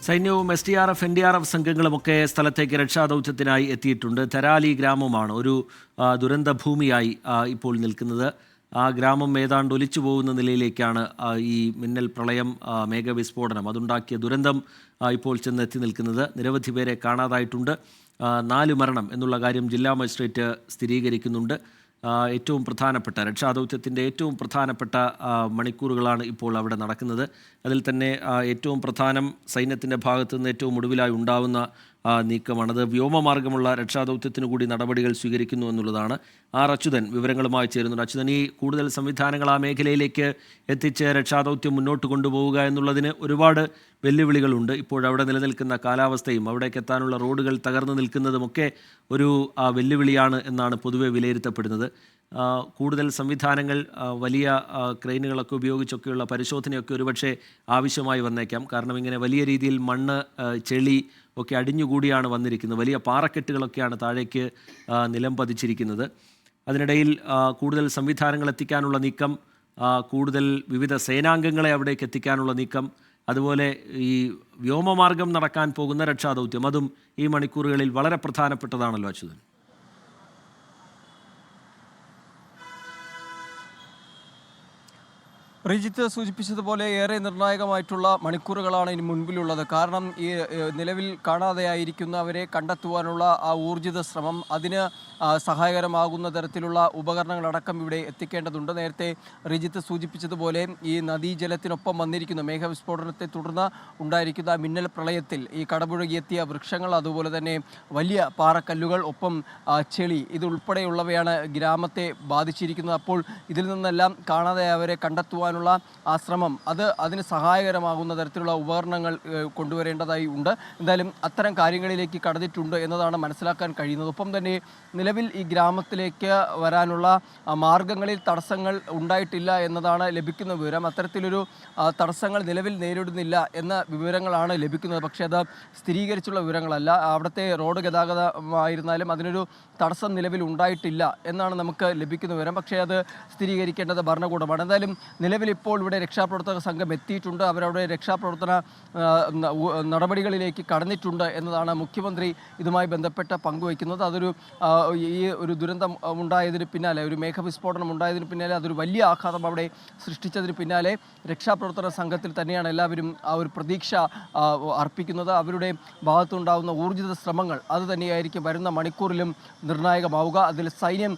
സൈന്യവും SDRF, NDRF സംഘങ്ങളുമൊക്കെ സ്ഥലത്തേക്ക് രക്ഷാദൗത്യത്തിനായി എത്തിയിട്ടുണ്ട്. തെരാലി ഗ്രാമമാണ് ഒരു ദുരന്ത ഭൂമിയായി ഇപ്പോൾ നിൽക്കുന്നത്. ആ ഗ്രാമം ഏതാണ്ട് ഒലിച്ചു പോകുന്ന നിലയിലേക്കാണ് ഈ മിന്നൽ പ്രളയം, മേഘവിസ്ഫോടനം അതുണ്ടാക്കിയ ദുരന്തം ഇപ്പോൾ ചെന്നെത്തി നിൽക്കുന്നത്. നിരവധി പേരെ കാണാതായിട്ടുണ്ട്. 4 മരണം എന്നുള്ള കാര്യം ജില്ലാ മജിസ്ട്രേറ്റ് സ്ഥിരീകരിക്കുന്നുണ്ട്. ഏറ്റവും പ്രധാനപ്പെട്ട രക്ഷാദൗത്യത്തിൻ്റെ ഏറ്റവും പ്രധാനപ്പെട്ട മണിക്കൂറുകളാണ് ഇപ്പോൾ അവിടെ നടക്കുന്നത്. അതിൽ തന്നെ ഏറ്റവും പ്രധാനം സൈന്യത്തിൻ്റെ ഭാഗത്തു നിന്ന് ഏറ്റവും ഒടുവിലായി ഉണ്ടാവുന്ന നീക്കമാണത്. വ്യോമമാർഗമുള്ള രക്ഷാദൗത്യത്തിന് കൂടി നടപടികൾ സ്വീകരിക്കുന്നു എന്നുള്ളതാണ്. അച്യുതൻ വിവരങ്ങളുമായി ചേരുന്നുണ്ട്. അച്യുതൻ, ഈ കൂടുതൽ സംവിധാനങ്ങൾ ആ മേഖലയിലേക്ക് എത്തിച്ച് രക്ഷാദൗത്യം മുന്നോട്ട് കൊണ്ടുപോവുക എന്നുള്ളതിന് ഒരുപാട് വെല്ലുവിളികളുണ്ട്. ഇപ്പോഴവിടെ നിലനിൽക്കുന്ന കാലാവസ്ഥയും അവിടേക്ക് എത്താനുള്ള റോഡുകൾ തകർന്നു നിൽക്കുന്നതുമൊക്കെ ഒരു വെല്ലുവിളിയാണ് എന്നാണ് പൊതുവെ വിലയിരുത്തപ്പെടുന്നത്. കൂടുതൽ സംവിധാനങ്ങൾ, വലിയ ക്രെയിനുകളൊക്കെ ഉപയോഗിച്ചൊക്കെയുള്ള പരിശോധനയൊക്കെ ഒരുപക്ഷെ ആവശ്യമായി വന്നേക്കാം. കാരണം ഇങ്ങനെ വലിയ രീതിയിൽ മണ്ണ്, ചെളി ഒക്കെ അടിഞ്ഞുകൂടിയാണ് വന്നിരിക്കുന്നത്. വലിയ പാറക്കെട്ടുകളൊക്കെയാണ് താഴേക്ക് നിലം പതിച്ചിരിക്കുന്നത്. അതിനിടയിൽ കൂടുതൽ സംവിധാനങ്ങൾ എത്തിക്കാനുള്ള നീക്കം, കൂടുതൽ വിവിധ സേനാംഗങ്ങളെ അവിടേക്ക് എത്തിക്കാനുള്ള നീക്കം, അതുപോലെ ഈ വ്യോമമാർഗം നടക്കാൻ പോകുന്ന രക്ഷാദൗത്യം, അതും ഈ മണിക്കൂറുകളിൽ വളരെ പ്രധാനപ്പെട്ടതാണല്ലോ അച്യുതൻ. റിജിത്ത് സൂചിപ്പിച്ചതുപോലെ ഏറെ നിർണായകമായിട്ടുള്ള മണിക്കൂറുകളാണ് ഇനി മുൻപിലുള്ളത്. കാരണം ഈ നിലവിൽ കാണാതെയായിരിക്കുന്നവരെ കണ്ടെത്തുവാനുള്ള ആ ഊർജിത ശ്രമം, അതിന് സഹായകരമാകുന്ന തരത്തിലുള്ള ഉപകരണങ്ങളടക്കം ഇവിടെ എത്തിക്കേണ്ടതുണ്ട്. നേരത്തെ റിജിത്ത് സൂചിപ്പിച്ചതുപോലെ ഈ നദീജലത്തിനൊപ്പം വന്നിരിക്കുന്ന മേഘവിസ്ഫോടനത്തെ തുടർന്ന് ഉണ്ടായിരിക്കുന്ന മിന്നൽ പ്രളയത്തിൽ ഈ കടപുഴകിയെത്തിയ വൃക്ഷങ്ങൾ, അതുപോലെ തന്നെ വലിയ പാറക്കല്ലുകൾ, ഒപ്പം ചെളി, ഇതുൾപ്പെടെയുള്ളവയാണ് ഗ്രാമത്തെ ബാധിച്ചിരിക്കുന്നത്. അപ്പോൾ ഇതിൽ നിന്നെല്ലാം കാണാതെയായവരെ കണ്ടെത്തുവാൻ ആ ശ്രമം, അതിന് സഹായകരമാകുന്ന തരത്തിലുള്ള ഉപകരണങ്ങൾ കൊണ്ടുവരേണ്ടതായി ഉണ്ട്. എന്തായാലും അത്തരം കാര്യങ്ങളിലേക്ക് കടന്നിട്ടുണ്ട് എന്നതാണ് മനസ്സിലാക്കാൻ കഴിയുന്നത്. ഒപ്പം തന്നെ നിലവിൽ ഈ ഗ്രാമത്തിലേക്ക് വരാനുള്ള മാർഗങ്ങളിൽ തടസ്സങ്ങൾ ഉണ്ടായിട്ടില്ല എന്നതാണ് ലഭിക്കുന്ന വിവരം. അത്തരത്തിലൊരു തടസ്സങ്ങൾ നിലവിൽ നേരിടുന്നില്ല എന്ന വിവരങ്ങളാണ് ലഭിക്കുന്നത്. പക്ഷേ അത് സ്ഥിരീകരിച്ചുള്ള വിവരങ്ങളല്ല. അവിടുത്തെ റോഡ് ഗതാഗതമായിരുന്നാലും അതിനൊരു തടസ്സം നിലവിൽ ഉണ്ടായിട്ടില്ല എന്നാണ് നമുക്ക് ലഭിക്കുന്ന വിവരം. പക്ഷേ അത് സ്ഥിരീകരിക്കേണ്ടത് ഭരണകൂടമാണ്. എന്തായാലും നിലവിൽ ഇപ്പോൾ ഇവിടെ രക്ഷാപ്രവർത്തക സംഘം എത്തിയിട്ടുണ്ട്. അവരവിടെ രക്ഷാപ്രവർത്തന നടപടികളിലേക്ക് കടന്നിട്ടുണ്ട് എന്നതാണ് മുഖ്യമന്ത്രി ഇതുമായി ബന്ധപ്പെട്ട് പങ്കുവയ്ക്കുന്നത്. ഈ ഒരു ദുരന്തം ഉണ്ടായതിന് പിന്നാലെ, ഒരു മേഘവിസ്ഫോടനം ഉണ്ടായതിന് പിന്നാലെ, അതൊരു വലിയ ആഘാതം അവിടെ സൃഷ്ടിച്ചതിന് പിന്നാലെ രക്ഷാപ്രവർത്തന സംഘത്തിൽ തന്നെയാണ് എല്ലാവരും ആ ഒരു പ്രതീക്ഷ അർപ്പിക്കുന്നത്. അവരുടെ ഭാഗത്തുണ്ടാകുന്ന ഊർജിത ശ്രമങ്ങൾ അത് തന്നെയായിരിക്കും വരുന്ന മണിക്കൂറിലും നിർണായകമാവുക. അതിൽ സൈന്യം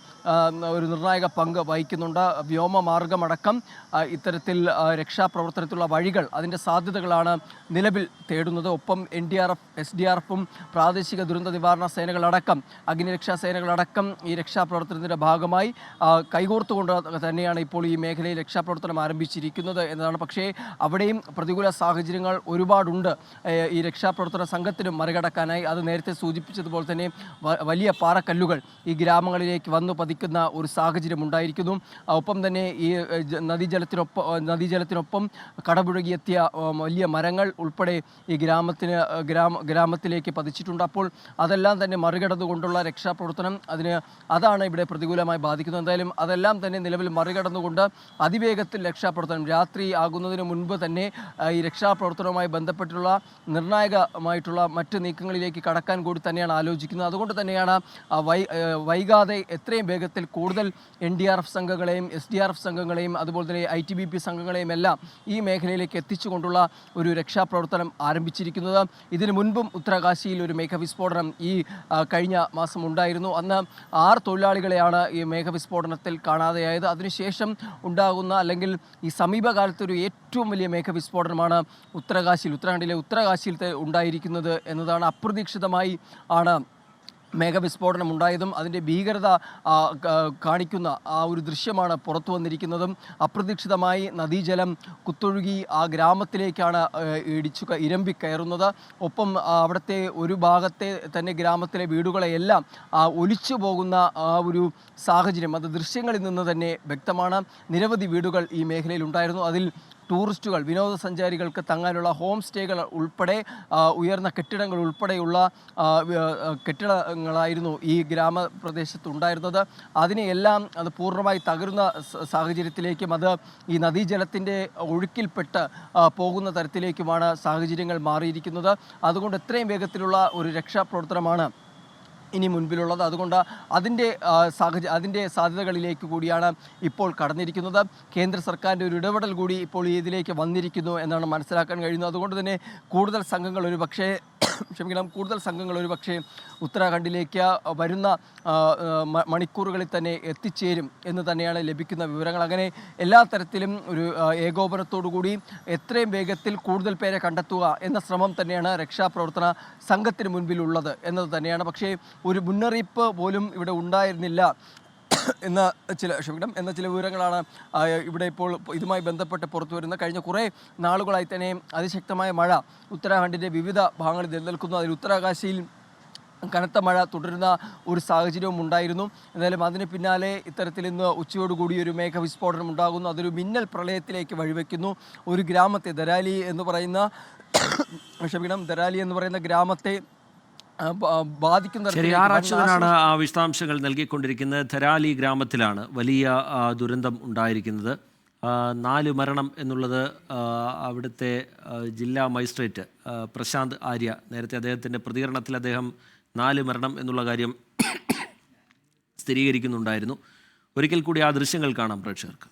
ഒരു നിർണായക പങ്ക് വഹിക്കുന്നുണ്ട്. വ്യോമമാർഗമടക്കം ഇത്തരത്തിൽ രക്ഷാപ്രവർത്തനത്തിലുള്ള വഴികൾ, അതിൻ്റെ സാധ്യതകളാണ് നിലവിൽ തേടുന്നത്. ഒപ്പം NDRF, SDRFും പ്രാദേശിക ദുരന്ത നിവാരണ സേനകളടക്കം, അഗ്നിരക്ഷാ സേനകളടക്കം ഈ രക്ഷാപ്രവർത്തനത്തിൻ്റെ ഭാഗമായി കൈകോർത്തുകൊണ്ട് തന്നെയാണ് ഇപ്പോൾ ഈ മേഖലയിൽ രക്ഷാപ്രവർത്തനം ആരംഭിച്ചിരിക്കുന്നത് എന്നതാണ്. പക്ഷേ അവിടെയും പ്രതികൂല സാഹചര്യങ്ങൾ ഒരുപാടുണ്ട് ഈ രക്ഷാപ്രവർത്തന സംഘത്തിനും മറികടക്കാനായി. അത് നേരത്തെ സൂചിപ്പിച്ചതുപോലെ തന്നെ വലിയ പാറക്കല്ലുകൾ ഈ ഗ്രാമങ്ങളിലേക്ക് വന്നു പതിക്കുന്ന ഒരു സാഹചര്യം ഉണ്ടായിരിക്കുന്നു. ഒപ്പം തന്നെ ഈ നദീജലത്തിനൊപ്പം കടപുഴകിയെത്തിയ വലിയ മരങ്ങൾ ഉൾപ്പെടെ ഈ ഗ്രാമത്തിലേക്ക് പതിച്ചിട്ടുണ്ട്. അപ്പോൾ അതെല്ലാം തന്നെ മറികടന്നുകൊണ്ടുള്ള രക്ഷാപ്രവർത്തനം, അതാണ് ഇവിടെ പ്രതികൂലമായി ബാധിക്കുന്നത്. എന്തായാലും അതെല്ലാം തന്നെ നിലവിൽ മറികടന്നുകൊണ്ട് അതിവേഗത്തിൽ രക്ഷാപ്രവർത്തനം, രാത്രി ആകുന്നതിന് മുൻപ് തന്നെ ഈ രക്ഷാപ്രവർത്തനവുമായി ബന്ധപ്പെട്ടുള്ള നിർണായകമായിട്ടുള്ള മറ്റ് നീക്കങ്ങളിലേക്ക് കടക്കാൻ കൂടി തന്നെയാണ് ആലോചിക്കുന്നത്. അതുകൊണ്ട് തന്നെയാണ് വൈകാതെ എത്രയും വേഗത്തിൽ കൂടുതൽ NDRF സംഘങ്ങളെയും SDRF സംഘങ്ങളെയും അതുപോലെ തന്നെ ITBP സംഘങ്ങളെയും എല്ലാം ഈ മേഖലയിലേക്ക് എത്തിച്ചുകൊണ്ടുള്ള ഒരു രക്ഷാപ്രവർത്തനം ആരംഭിച്ചിരിക്കുന്നത്. ഇതിനു മുൻപും ഉത്തരകാശിയിൽ ഒരു മേഘവിസ്ഫോടനം ഈ കഴിഞ്ഞ മാസം ഉണ്ടായിരുന്നു. അന്ന് 6 തൊഴിലാളികളെയാണ് ഈ മേഘവിസ്ഫോടനത്തിൽ കാണാതെയായത്. അതിനുശേഷം ഉണ്ടാകുന്ന, അല്ലെങ്കിൽ ഈ സമീപകാലത്തൊരു ഏറ്റവും വലിയ മേഘവിസ്ഫോടനമാണ് ഉത്തരാഖണ്ഡിലെ ഉത്തരകാശിയിൽ ഉണ്ടായിരിക്കുന്നത് എന്നതാണ്. അപ്രതീക്ഷിതമായി ആണ് മേഘവിസ്ഫോടനം ഉണ്ടായതും അതിൻ്റെ ഭീകരത കാണിക്കുന്ന ആ ഒരു ദൃശ്യമാണ് പുറത്തു വന്നിരിക്കുന്നതും. അപ്രതീക്ഷിതമായി നദീജലം കുത്തൊഴുകി ആ ഗ്രാമത്തിലേക്കാണ് ഇരമ്പിക്കയറുന്നത്. ഒപ്പം അവിടുത്തെ ഒരു ഭാഗത്തെ തന്നെ ഗ്രാമത്തിലെ വീടുകളെയെല്ലാം ഒലിച്ചു പോകുന്ന ആ ഒരു സാഹചര്യം അത് ദൃശ്യങ്ങളിൽ നിന്ന് തന്നെ വ്യക്തമാണ്. നിരവധി വീടുകൾ ഈ മേഖലയിൽ ഉണ്ടായിരുന്നു. അതിൽ ടൂറിസ്റ്റുകൾ വിനോദസഞ്ചാരികൾക്ക് തങ്ങാനുള്ള ഹോം സ്റ്റേകൾ ഉൾപ്പെടെ ഉയർന്ന കെട്ടിടങ്ങൾ ഉൾപ്പെടെയുള്ള കെട്ടിടങ്ങളായിരുന്നു ഈ ഗ്രാമപ്രദേശത്ത് ഉണ്ടായിരുന്നത്. അതിനെയെല്ലാം അത് പൂർണ്ണമായി തകരുന്ന സാഹചര്യത്തിലേക്കും അത് ഈ നദീജലത്തിൻ്റെ ഒഴുക്കിൽപ്പെട്ട് പോകുന്ന തരത്തിലേക്കുമാണ് സാഹചര്യങ്ങൾ മാറിയിരിക്കുന്നത്. അതുകൊണ്ട് എത്രയും വേഗത്തിലുള്ള ഒരു രക്ഷാപ്രവർത്തനമാണ് ഇനി മുൻപിലുള്ളത്. അതുകൊണ്ട് അതിൻ്റെ സാധ്യതകളിലേക്ക് കൂടിയാണ് ഇപ്പോൾ കടന്നിരിക്കുന്നത്. കേന്ദ്ര സർക്കാരിൻ്റെ ഒരു ഇടപെടൽ കൂടി ഇപ്പോൾ ഇതിലേക്ക് വന്നിരിക്കുന്നു എന്നാണ് മനസ്സിലാക്കാൻ കഴിയുന്നത്. അതുകൊണ്ട് തന്നെ കൂടുതൽ സംഘങ്ങൾ ഒരു പക്ഷേ ഉത്തരാഖണ്ഡിലേക്ക് വരുന്ന മണിക്കൂറുകളിൽ തന്നെ എത്തിച്ചേരും എന്ന് തന്നെയാണ് ലഭിക്കുന്ന വിവരങ്ങൾ. അങ്ങനെ എല്ലാ തരത്തിലും ഒരു ഏകോപനത്തോടു കൂടി എത്രയും വേഗത്തിൽ കൂടുതൽ പേരെ കണ്ടെത്തുക എന്ന ശ്രമം തന്നെയാണ് രക്ഷാപ്രവർത്തന സംഘത്തിന് മുൻപിലുള്ളത് എന്നത് തന്നെയാണ്. പക്ഷേ ഒരു മുന്നറിയിപ്പ് പോലും ഇവിടെ ഉണ്ടായിരുന്നില്ല എന്ന ചില വിവരങ്ങളാണ് ഇവിടെ ഇപ്പോൾ ഇതുമായി ബന്ധപ്പെട്ട് പുറത്തു വരുന്ന. കഴിഞ്ഞ കുറേ നാളുകളായി തന്നെ അതിശക്തമായ മഴ ഉത്തരാഖണ്ഡിൻ്റെ വിവിധ ഭാഗങ്ങളിൽ നിലനിൽക്കുന്നു. അതിൽ ഉത്തരാകാശിയിൽ കനത്ത മഴ തുടരുന്ന ഒരു സാഹചര്യവും ഉണ്ടായിരുന്നു. എന്തായാലും അതിന് പിന്നാലെ ഇത്തരത്തിൽ ഇന്ന് ഉച്ചയോടുകൂടി ഒരു മേഘവിസ്ഫോടനം ഉണ്ടാകുന്നു. അതൊരു മിന്നൽ പ്രളയത്തിലേക്ക് വഴിവെക്കുന്നു. ഒരു ഗ്രാമത്തെ ദരാലി എന്ന് പറയുന്ന ഗ്രാമത്തെ ബാധിക്കുന്ന അച്യുതനാണ് ആ വിശദാംശങ്ങൾ നൽകിക്കൊണ്ടിരിക്കുന്നത്. ധരാലി ഗ്രാമത്തിലാണ് വലിയ ദുരന്തം ഉണ്ടായിരിക്കുന്നത്. 4 മരണം എന്നുള്ളത് അവിടുത്തെ ജില്ലാ മജിസ്ട്രേറ്റ് പ്രശാന്ത് ആര്യ നേരത്തെ അദ്ദേഹത്തിൻ്റെ പ്രതികരണത്തിൽ അദ്ദേഹം 4 മരണം എന്നുള്ള കാര്യം സ്ഥിരീകരിക്കുന്നുണ്ടായിരുന്നു. ഒരിക്കൽ കൂടി ആ ദൃശ്യങ്ങൾ കാണാം പ്രേക്ഷകർക്ക്.